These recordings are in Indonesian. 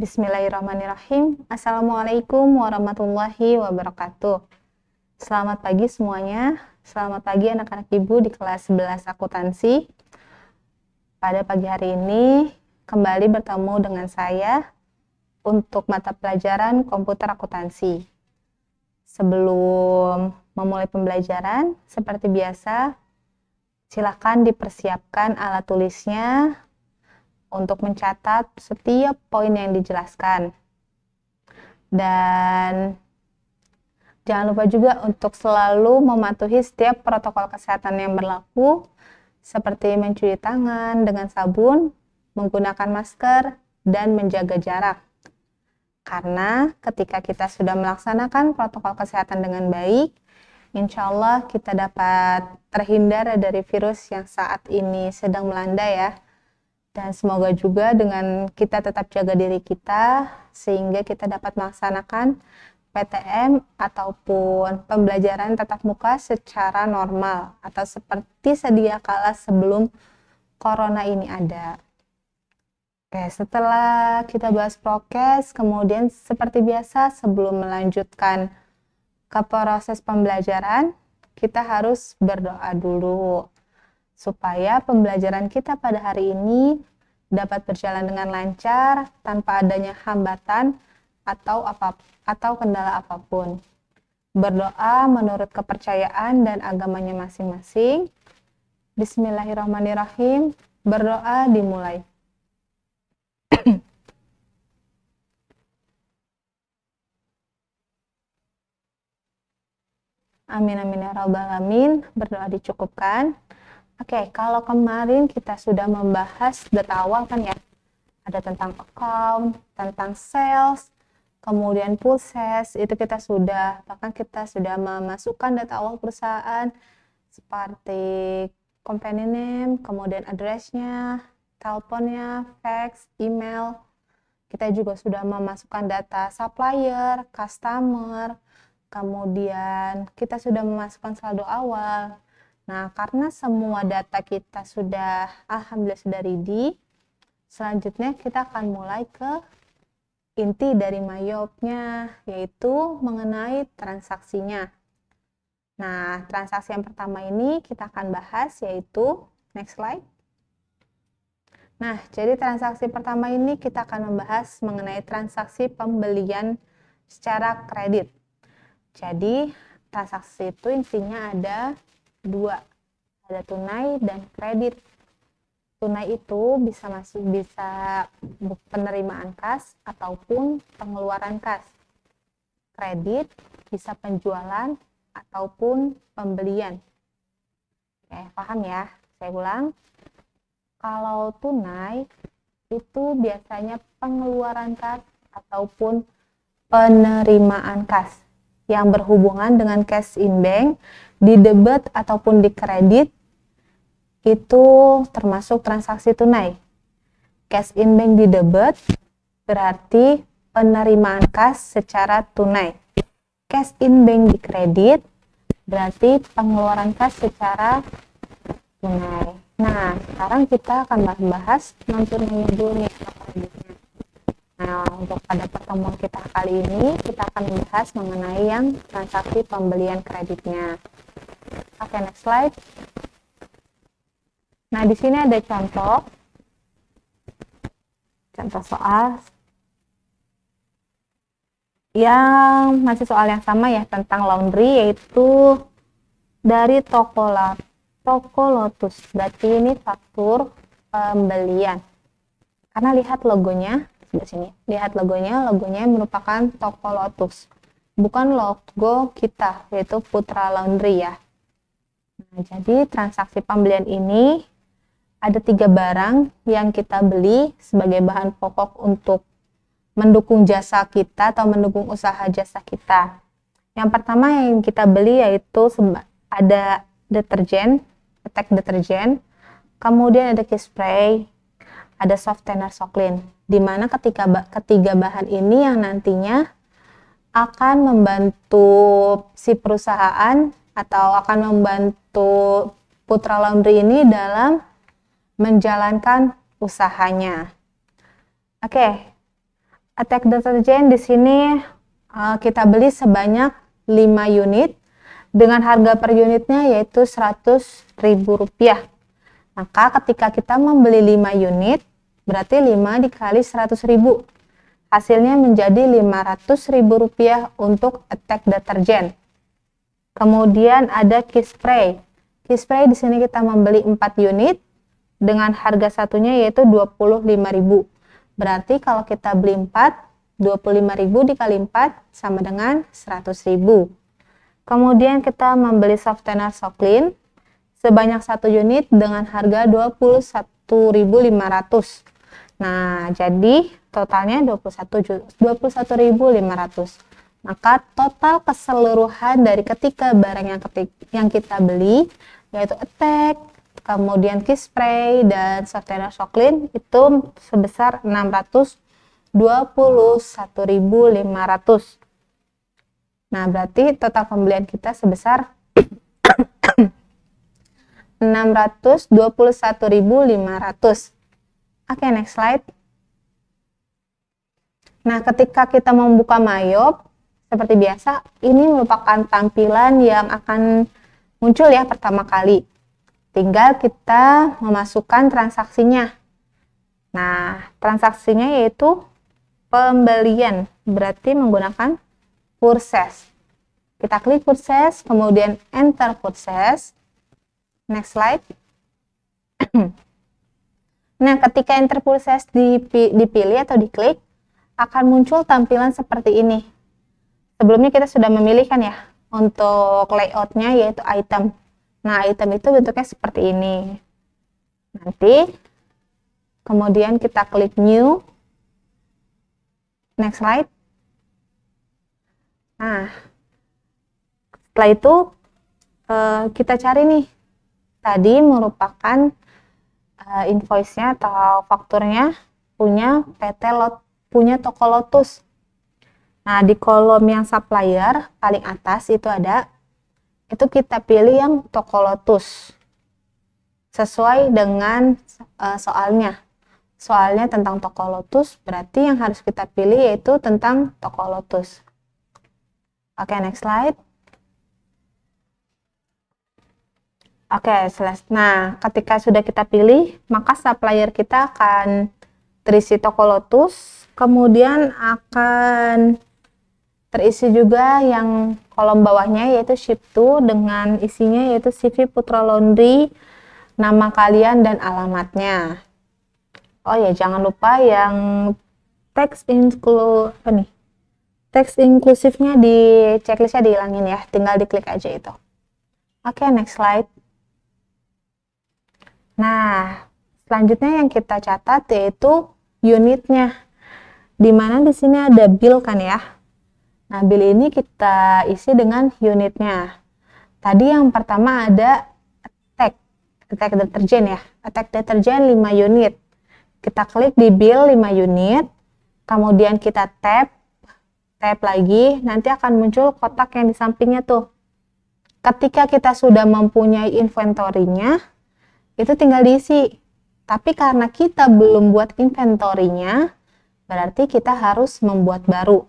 Bismillahirrahmanirrahim. Assalamualaikum warahmatullahi wabarakatuh. Selamat pagi semuanya. Selamat pagi anak-anak ibu di kelas 11 akuntansi. Pada pagi hari ini kembali bertemu dengan saya untuk mata pelajaran komputer akuntansi. Sebelum memulai pembelajaran, seperti biasa, silakan dipersiapkan alat tulisnya untuk mencatat setiap poin yang dijelaskan. Dan jangan lupa juga untuk selalu mematuhi setiap protokol kesehatan yang berlaku, seperti mencuci tangan dengan sabun, menggunakan masker, dan menjaga jarak. Karena ketika kita sudah melaksanakan protokol kesehatan dengan baik, insya Allah kita dapat terhindar dari virus yang saat ini sedang melanda ya. Dan semoga juga dengan kita tetap jaga diri kita, sehingga kita dapat melaksanakan PTM ataupun pembelajaran tatap muka secara normal, atau seperti sedia kala sebelum corona ini ada. Oke, setelah kita bahas prokes, kemudian seperti biasa sebelum melanjutkan ke proses pembelajaran, kita harus berdoa dulu supaya pembelajaran kita pada hari ini dapat berjalan dengan lancar tanpa adanya hambatan atau kendala apapun. Berdoa menurut kepercayaan dan agamanya masing-masing. Bismillahirrahmanirrahim. Berdoa dimulai. Amin amin ya rabbal alamin. Berdoa dicukupkan. Oke, kalau kemarin kita sudah membahas data awal kan ya, ada tentang account, tentang sales, kemudian purchase, itu bahkan kita sudah memasukkan data awal perusahaan seperti company name, kemudian address-nya, teleponnya, fax, email. Kita juga sudah memasukkan data supplier, customer, kemudian kita sudah memasukkan saldo awal. Nah, karena semua data kita sudah, alhamdulillah sudah ready, selanjutnya kita akan mulai ke inti dari MyYob-nya, yaitu mengenai transaksinya. Nah, transaksi yang pertama ini kita akan bahas, yaitu, next slide. Nah, jadi transaksi pertama ini kita akan membahas mengenai transaksi pembelian secara kredit. Jadi, transaksi itu intinya ada dua, ada tunai dan kredit. Tunai itu bisa penerimaan kas ataupun pengeluaran kas. Kredit bisa penjualan ataupun pembelian. Oke, paham ya? Saya ulang. Kalau tunai itu biasanya pengeluaran kas ataupun penerimaan kas yang berhubungan dengan cash in bank, di debit ataupun di kredit, itu termasuk transaksi tunai. Cash in bank di debit berarti penerimaan kas secara tunai. Cash in bank di kredit berarti pengeluaran kas secara tunai. Nah, sekarang kita akan bahas non tunainya dulu nih, kreditnya. Nah, untuk pada pertemuan kita kali ini, kita akan membahas mengenai yang transaksi pembelian kreditnya. Oke, next slide. Nah, di sini ada contoh soal yang masih soal yang sama ya, tentang laundry, yaitu dari toko Lotus. Berarti ini faktur pembelian. Karena lihat logonya, di sini. Lihat logonya merupakan toko Lotus. Bukan logo kita, yaitu Putra Laundry ya. Nah, jadi transaksi pembelian ini ada 3 barang yang kita beli sebagai bahan pokok untuk mendukung jasa kita atau mendukung usaha jasa kita. Yang pertama yang kita beli yaitu ada deterjen, attack deterjen, kemudian ada key spray, ada softener Soclean, di mana ketiga bahan ini yang nantinya akan membantu si perusahaan atau akan membantu Putra Laundry ini dalam menjalankan usahanya. Oke, Attack deterjen di sini kita beli sebanyak 5 unit dengan harga per unitnya yaitu Rp100.000. Maka ketika kita membeli 5 unit, berarti 5 dikali 100.000. Hasilnya menjadi Rp500.000 untuk attack deterjen. Kemudian ada key spray. Key spray di sini kita membeli 4 unit dengan harga satunya yaitu Rp25.000. Berarti kalau kita beli 4, Rp25.000 dikali 4 sama dengan Rp100.000. Kemudian kita membeli softener Soclean sebanyak 1 unit dengan harga Rp21.500. Nah, jadi totalnya Rp21.500. Maka total keseluruhan dari ketiga barang yang kita beli yaitu attack, kemudian key spray dan softener Soclean itu sebesar Rp621.500. Nah, berarti total pembelian kita sebesar Rp621.500. Oke, next slide. Nah, ketika kita membuka Mayop, seperti biasa, ini merupakan tampilan yang akan muncul ya pertama kali. Tinggal kita memasukkan transaksinya. Nah, transaksinya yaitu pembelian, berarti menggunakan purchase. Kita klik purchase, kemudian enter purchase. Next slide. Nah, ketika enter purchase dipilih atau diklik, akan muncul tampilan seperti ini. Sebelumnya kita sudah memilihkan ya, untuk layoutnya yaitu item. Nah, item itu bentuknya seperti ini. Nanti, kemudian kita klik new. Next slide. Nah, setelah itu kita cari nih. Tadi merupakan invoice-nya atau fakturnya punya punya toko Lotus. Nah, di kolom yang supplier paling atas itu itu kita pilih yang toko Lotus sesuai dengan soalnya. Soalnya tentang toko Lotus, berarti yang harus kita pilih yaitu tentang toko Lotus. Oke, next slide. Oke, nah ketika sudah kita pilih, maka supplier kita akan terisi toko Lotus, kemudian akan terisi juga yang kolom bawahnya yaitu ship to dengan isinya yaitu CV Putra Laundry, nama kalian dan alamatnya. Oh ya, jangan lupa yang teks inklusifnya di checklistnya dihilangin ya, tinggal diklik aja itu. Oke, next slide. Nah, selanjutnya yang kita catat yaitu unitnya, dimana di sini ada bill kan ya. Nah, bill ini kita isi dengan unitnya. Tadi yang pertama ada attack deterjen ya, attack deterjen 5 unit. Kita klik di bill 5 unit, kemudian kita tap lagi, nanti akan muncul kotak yang di sampingnya tuh. Ketika kita sudah mempunyai inventorinya, itu tinggal diisi. Tapi karena kita belum buat inventorinya, berarti kita harus membuat baru.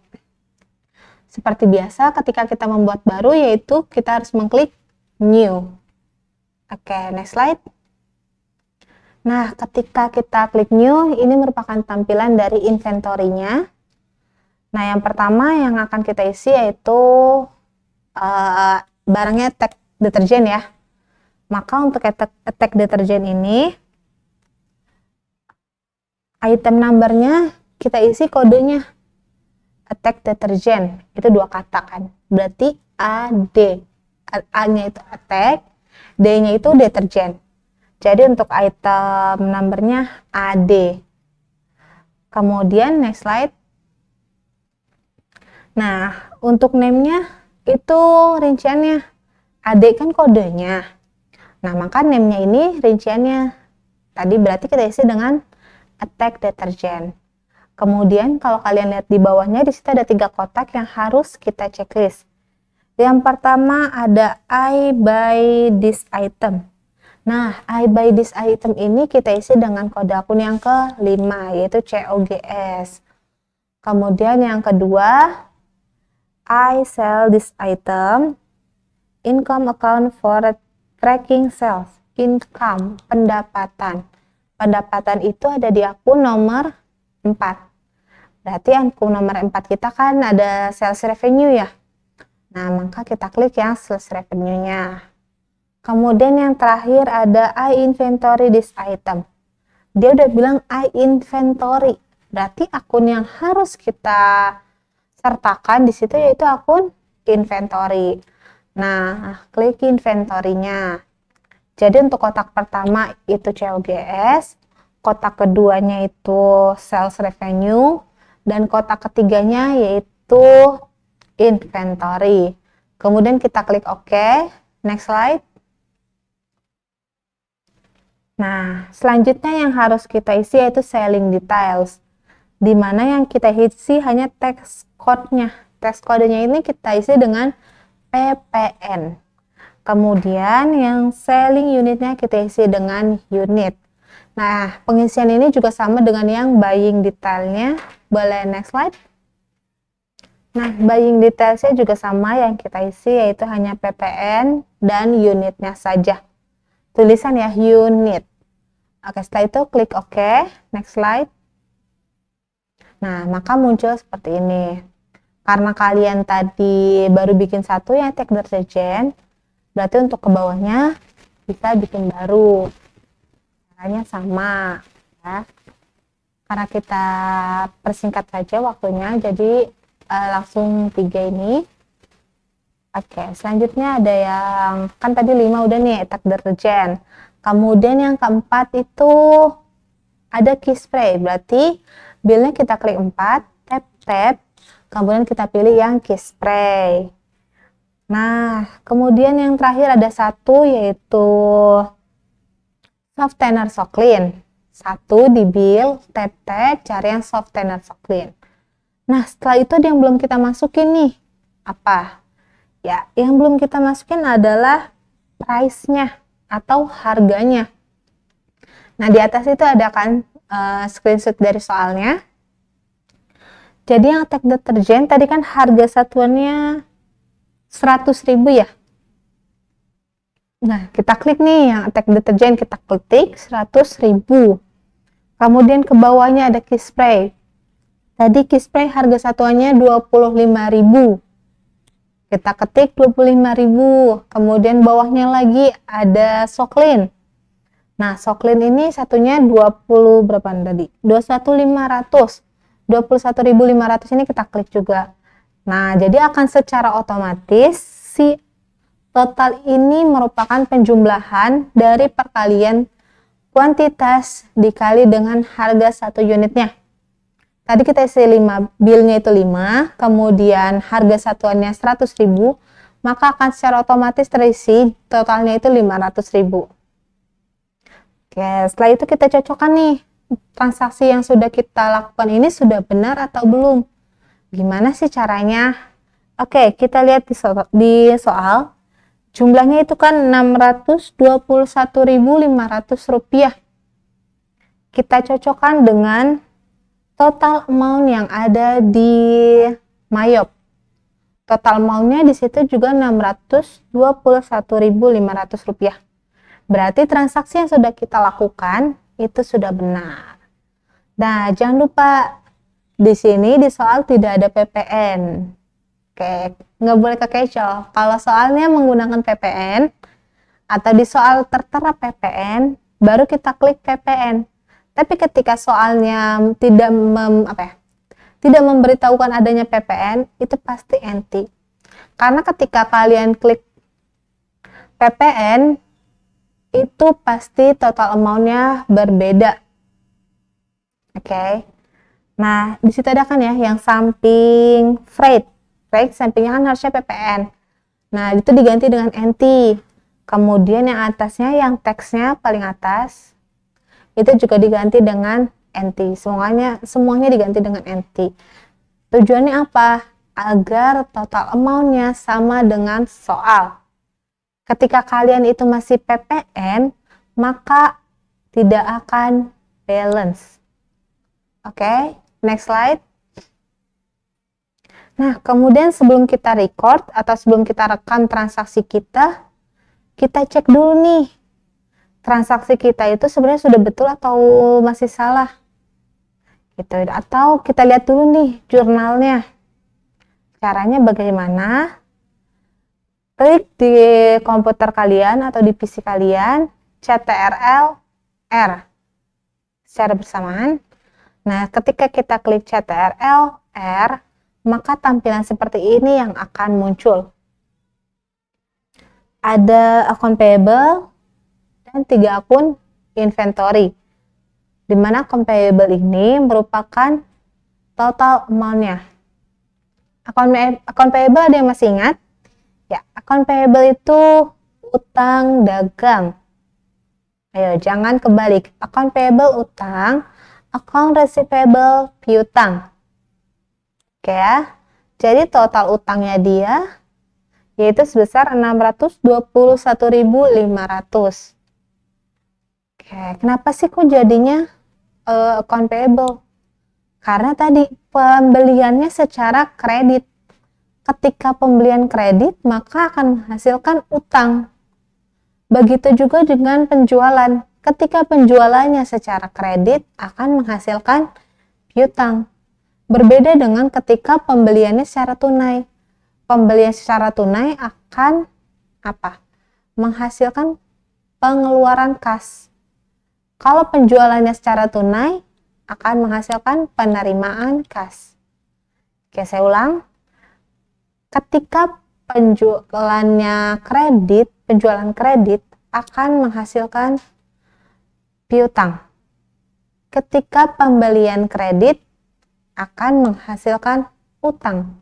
Seperti biasa, ketika kita membuat baru, yaitu kita harus mengklik new. Oke, next slide. Nah, ketika kita klik new, ini merupakan tampilan dari inventorinya. Nah, yang pertama yang akan kita isi yaitu barangnya attack deterjen ya. Maka untuk attack deterjen ini, item numbernya kita isi kodenya attack deterjen, itu 2 kata kan, berarti AD. A-nya itu attack, D-nya itu deterjen. Jadi untuk item numbernya AD. Kemudian next slide. Nah, untuk name-nya itu rinciannya. AD kan kodenya. Nah, maka name-nya ini rinciannya. Tadi berarti kita isi dengan attack deterjen. Kemudian kalau kalian lihat di bawahnya, di situ ada 3 kotak yang harus kita checklist. Yang pertama ada I buy this item. Nah, I buy this item ini kita isi dengan kode akun yang ke-5, yaitu COGS. Kemudian yang kedua, I sell this item. Income account for tracking sales. Income, pendapatan. Pendapatan itu ada di akun nomor 4. Berarti akun nomor 4 kita kan ada sales revenue ya. Nah, maka kita klik yang sales revenue-nya. Kemudian yang terakhir ada I inventory this item. Dia udah bilang I inventory. Berarti akun yang harus kita sertakan di situ yaitu akun inventory. Nah, klik inventory-nya. Jadi untuk kotak pertama itu COGS, kotak keduanya itu sales revenue, dan kotak ketiganya yaitu inventory. Kemudian kita klik OK. Next slide. Nah, selanjutnya yang harus kita isi yaitu selling details. Di mana yang kita isi hanya teks code-nya. Teks kodenya ini kita isi dengan PPN. Kemudian yang selling unitnya kita isi dengan unit. Nah, pengisian ini juga sama dengan yang buying detailnya. Boleh next slide. Nah, buying detailsnya juga sama yang kita isi yaitu hanya PPN dan unitnya saja. Tulisan ya unit. Oke, setelah itu klik OK. Next slide. Nah, maka muncul seperti ini. Karena kalian tadi baru bikin satu yang tag deterjen, berarti untuk ke bawahnya bisa bikin baru. Caranya sama ya. Karena kita persingkat saja waktunya, jadi langsung 3 ini. Oke, selanjutnya ada yang kan tadi 5 udah nih tag deterjen. Kemudian yang keempat itu ada key spray. Berarti billnya kita klik 4, tap, kemudian kita pilih yang key spray. Nah, kemudian yang terakhir ada satu yaitu softener Soclean. Satu di bill, tap, cari yang softener Soclean. Nah, setelah itu yang belum kita masukin nih, apa? Ya, yang belum kita masukin adalah price-nya atau harganya. Nah, di atas itu ada kan screenshot dari soalnya. Jadi yang tag deterjen tadi kan harga satuannya 100.000 ya. Nah, kita klik nih yang tag deterjen, kita klik 100.000. Kemudian ke bawahnya ada key spray. Tadi key spray harga satuannya 25.000. Kita ketik 25.000. Kemudian bawahnya lagi ada Soclean. Nah, Soclean ini satunya 20 berapa tadi? 21.500. 21.500 ini kita klik juga. Nah, jadi akan secara otomatis si total ini merupakan penjumlahan dari perkalian kuantitas dikali dengan harga satu unitnya. Tadi kita isi 5, billnya itu 5, kemudian harga satuannya 100.000, maka akan secara otomatis terisi totalnya itu 500.000. Oke, setelah itu kita cocokkan nih, transaksi yang sudah kita lakukan ini sudah benar atau belum. Gimana sih caranya? Oke, kita lihat di soal. Jumlahnya itu kan 621.500 rupiah. Kita cocokkan dengan total amount yang ada di Mayop. Total amount-nya di situ juga 621.500 rupiah. Berarti transaksi yang sudah kita lakukan itu sudah benar. Nah, jangan lupa di sini di soal tidak ada PPN. Oke, nggak boleh kekecoh. Kalau soalnya menggunakan PPN atau di soal tertera PPN, baru kita klik PPN. Tapi ketika soalnya tidak memberitahukan adanya PPN, itu pasti anti. Karena ketika kalian klik PPN, itu pasti total amount-nya berbeda. Oke. Nah, di situ ada kan ya yang samping freight. Freight sampingnya kan harusnya PPN. Nah, itu diganti dengan NT. Kemudian yang atasnya, yang teksnya paling atas, itu juga diganti dengan NT. Semuanya diganti dengan NT. Tujuannya apa? Agar total amount-nya sama dengan soal. Ketika kalian itu masih PPN, maka tidak akan balance. Oke, next slide. Nah, kemudian sebelum kita record atau sebelum kita rekam transaksi kita cek dulu nih, transaksi kita itu sebenarnya sudah betul atau masih salah. Gitu. Atau kita lihat dulu nih jurnalnya. Caranya bagaimana? Klik di komputer kalian atau di PC kalian, CTRL R secara bersamaan. Nah, ketika kita klik CTRL R, maka tampilan seperti ini yang akan muncul. Ada akun payable dan 3 akun inventory. Di mana akun payable ini merupakan total amount-nya. Akun payable ada yang masih ingat? Ya, akun payable itu utang dagang. Ayo, jangan kebalik. Akun payable utang, akun receivable piutang. Oke ya. Jadi total utangnya dia yaitu sebesar 621.500. Oke, kenapa sih kok jadinya account payable? Karena tadi pembeliannya secara kredit. Ketika pembelian kredit, maka akan menghasilkan utang. Begitu juga dengan penjualan. Ketika penjualannya secara kredit, akan menghasilkan piutang. Berbeda dengan ketika pembeliannya secara tunai. Pembelian secara tunai akan apa? Menghasilkan pengeluaran kas. Kalau penjualannya secara tunai akan menghasilkan penerimaan kas. Oke, saya ulang. Ketika penjualan kredit akan menghasilkan piutang. Ketika pembelian kredit akan menghasilkan utang.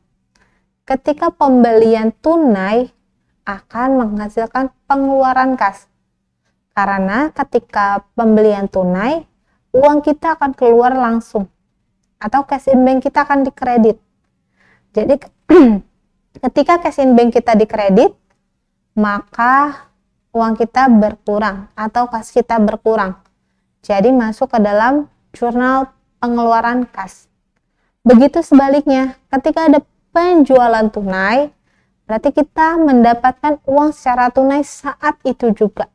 Ketika pembelian tunai akan menghasilkan pengeluaran kas. Karena ketika pembelian tunai, uang kita akan keluar langsung. Atau cash in bank kita akan dikredit. Jadi ketika cash in bank kita dikredit, maka uang kita berkurang atau kas kita berkurang. Jadi masuk ke dalam jurnal pengeluaran kas. Begitu sebaliknya, ketika ada penjualan tunai, berarti kita mendapatkan uang secara tunai saat itu juga.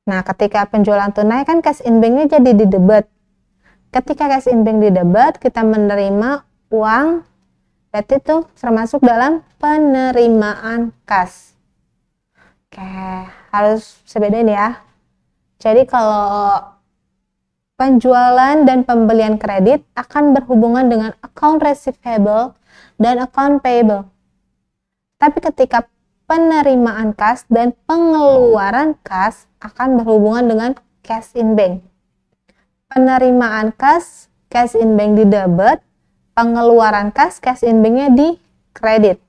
Nah, ketika penjualan tunai kan cash in bank-nya jadi didebet. Ketika cash in bank didebet, kita menerima uang, berarti itu termasuk dalam penerimaan kas. Oke, harus sebedain ya. Jadi kalau penjualan dan pembelian kredit akan berhubungan dengan account receivable dan account payable. Tapi ketika penerimaan kas dan pengeluaran kas akan berhubungan dengan cash in bank. Penerimaan kas, cash in bank di debit, pengeluaran kas, cash in banknya di kredit.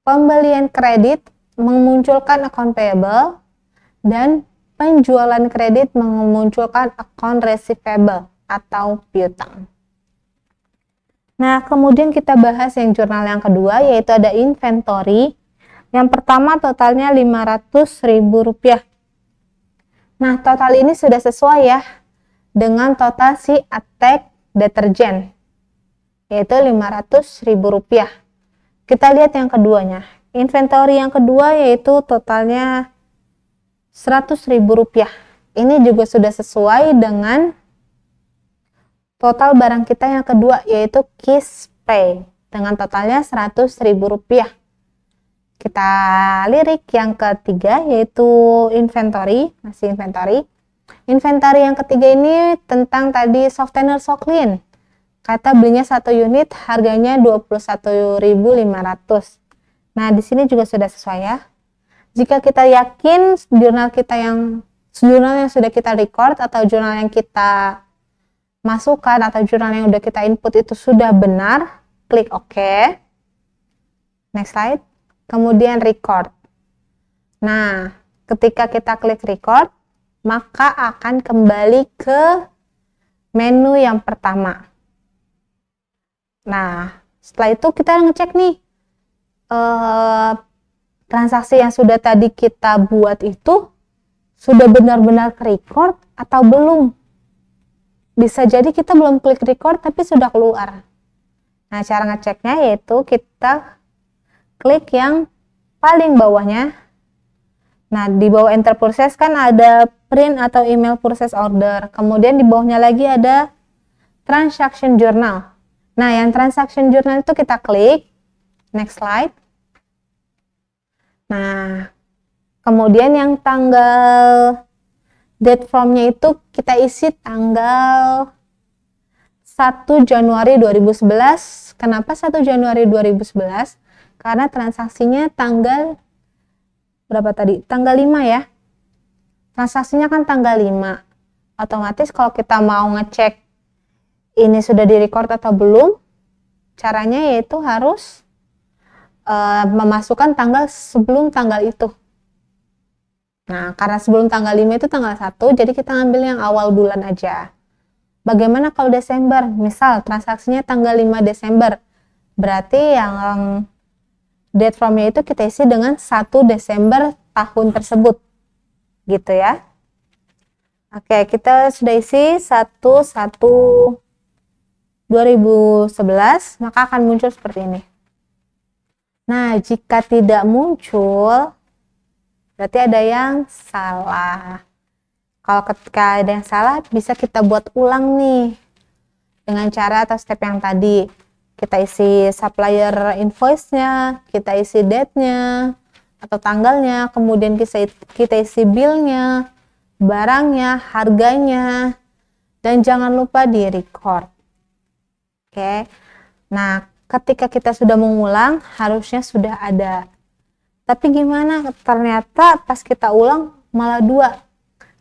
Pembelian kredit memunculkan account payable dan penjualan kredit memunculkan account receivable atau piutang. Nah, kemudian kita bahas yang jurnal yang kedua, yaitu ada inventory. Yang pertama totalnya Rp500.000. Nah, total ini sudah sesuai ya dengan total si Attack deterjen, yaitu Rp500.000. Kita lihat yang keduanya. Inventory yang kedua yaitu totalnya Rp100.000. Ini juga sudah sesuai dengan total barang kita yang kedua, yaitu key spray dengan totalnya Rp100.000. Kita lirik yang ketiga, yaitu inventory, masih inventory. Inventory yang ketiga ini tentang tadi softener Soclean. Kata belinya 1 unit, harganya Rp21.500. Nah, di sini juga sudah sesuai ya. Jika kita yakin jurnal yang sudah kita record atau jurnal yang kita masukkan atau jurnal yang sudah kita input itu sudah benar, klik OK. Next slide. Kemudian record. Nah, ketika kita klik record, maka akan kembali ke menu yang pertama. Nah, setelah itu kita ngecek nih, transaksi yang sudah tadi kita buat itu sudah benar-benar ke-record atau belum. Bisa jadi kita belum klik record tapi sudah keluar. Nah, cara ngeceknya yaitu kita klik yang paling bawahnya. Nah, di bawah enter purchase kan ada print atau email purchase order. Kemudian di bawahnya lagi ada transaction journal. Nah, yang transaction journal itu kita klik. Next slide. Nah, kemudian yang tanggal date from-nya itu kita isi tanggal 1 Januari 2011. Kenapa 1 Januari 2011? Karena transaksinya tanggal berapa tadi? Tanggal 5 ya. Transaksinya kan tanggal 5. Otomatis kalau kita mau ngecek ini sudah direcord atau belum, caranya yaitu harus memasukkan tanggal sebelum tanggal itu. Nah, karena sebelum tanggal 5 itu tanggal 1, jadi kita ngambil yang awal bulan aja. Bagaimana kalau Desember? Misal transaksinya tanggal 5 Desember. Berarti yang date from-nya itu kita isi dengan 1 Desember tahun tersebut. Gitu ya. Oke, kita sudah isi 1/1/2011, maka akan muncul seperti ini. Nah, jika tidak muncul, berarti ada yang salah. Kalau ketika ada yang salah, bisa kita buat ulang nih. Dengan cara atau step yang tadi. Kita isi supplier invoice-nya, kita isi date-nya, atau tanggalnya, kemudian kita isi bill-nya, barangnya, harganya, dan jangan lupa di record. Oke. Nah, ketika kita sudah mengulang, harusnya sudah ada. Tapi gimana? Ternyata pas kita ulang malah 2.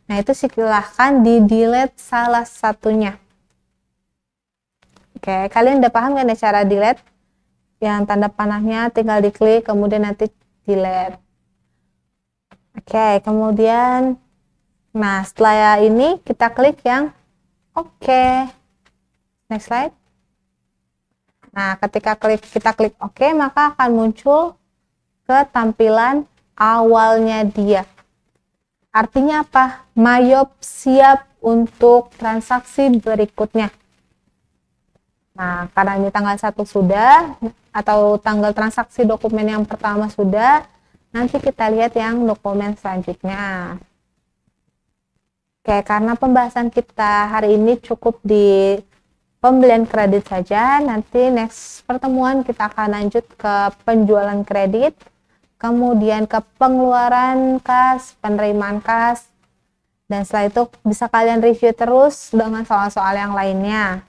Nah, itu silahkan di delete salah satunya. Oke, kalian udah paham kan ya cara delete? Yang tanda panahnya tinggal diklik, kemudian nanti delete. Oke, kemudian, nah setelah ini kita klik yang oke. Next slide. Nah, ketika kita klik oke, maka akan muncul ke tampilan awalnya dia. Artinya apa? Mayop siap untuk transaksi berikutnya. Nah, karena ini tanggal 1 sudah, atau tanggal transaksi dokumen yang pertama sudah, nanti kita lihat yang dokumen selanjutnya. Oke, karena pembahasan kita hari ini cukup di pembelian kredit saja, nanti next pertemuan kita akan lanjut ke penjualan kredit, kemudian ke pengeluaran kas, penerimaan kas, dan setelah itu bisa kalian review terus dengan soal-soal yang lainnya.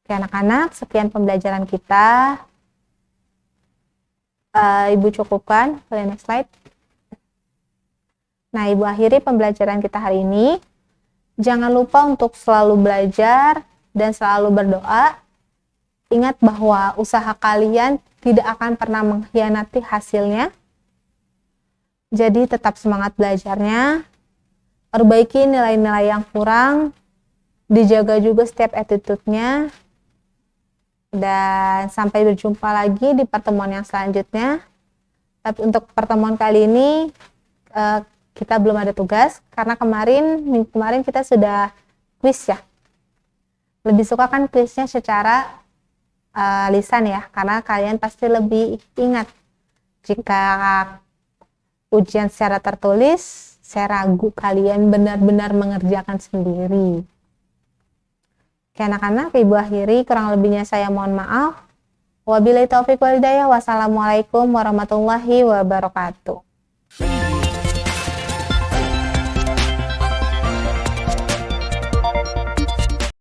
Oke anak-anak, sekian pembelajaran kita. Ibu cukupkan, boleh next slide. Nah, Ibu akhiri pembelajaran kita hari ini. Jangan lupa untuk selalu belajar dan selalu berdoa. Ingat bahwa usaha kalian tidak akan pernah mengkhianati hasilnya. Jadi tetap semangat belajarnya. Perbaiki nilai-nilai yang kurang. Dijaga juga setiap attitude-nya. Dan sampai berjumpa lagi di pertemuan yang selanjutnya. Tapi untuk pertemuan kali ini kita belum ada tugas karena minggu kemarin kita sudah quiz ya. Lebih suka kan quiznya secara lisan ya, karena kalian pasti lebih ingat. Jika ujian secara tertulis, saya ragu kalian benar-benar mengerjakan sendiri. Oke anak-anak, Ibu akhiri, kurang lebihnya saya mohon maaf. Wabillahi taufiq wal hidayah. Wassalamualaikum warahmatullahi wabarakatuh.